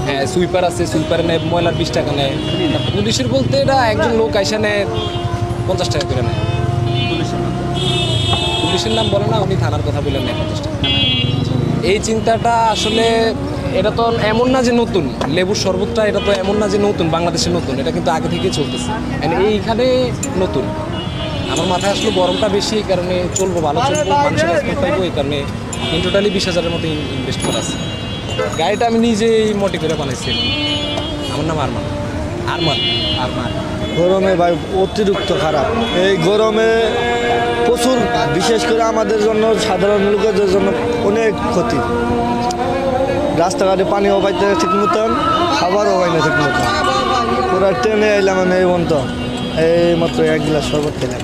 হ্যাঁ সুইপার আছে, সুইপার নেয় ময়লার 20 টাকা নেয়। পুলিশের বলতে এটা একজন লোক আইসা নেয় 50 টাকা করে নেয়। পুলিশের নাম বলে না, উনি থানার কথা বলে নেয় 50 টাকা। এই চিন্তাটা আসলে এটা তো এমন না যে নতুন, লেবুর শরবতটা এটা তো এমন না যে নতুন, বাংলাদেশে নতুন, এটা কিন্তু আগে থেকে চলতেছে। এইখানে নতুন আমার মাথায় আসলে গরমটা বেশি, এই কারণে চলবো, ভালো চলবো, মানুষের রেসপেক্ট পাইবো, এই কারণে ইন টোটালি 20,000-এর মতো ইনভেস্ট করা আছে। গাড়িটা আমি নিজেই মোটি করে বানাইছি। আমার নাম আরমান। আরমান আরমান গরমে ভাই অতিরিক্ত খারাপ। এই গরমে প্রচুর, বিশেষ করে আমাদের জন্য, সাধারণ লোকেদের জন্য অনেক ক্ষতি। রাস্তাঘাটে পানিও পাইতে ঠিক মতন, খাবারও হয় না ঠিক মতন। পুরা ট্রেনে এলাম আমি এই পর্যন্ত, এই মাত্র 1 গ্লাস শরবত খেলাম।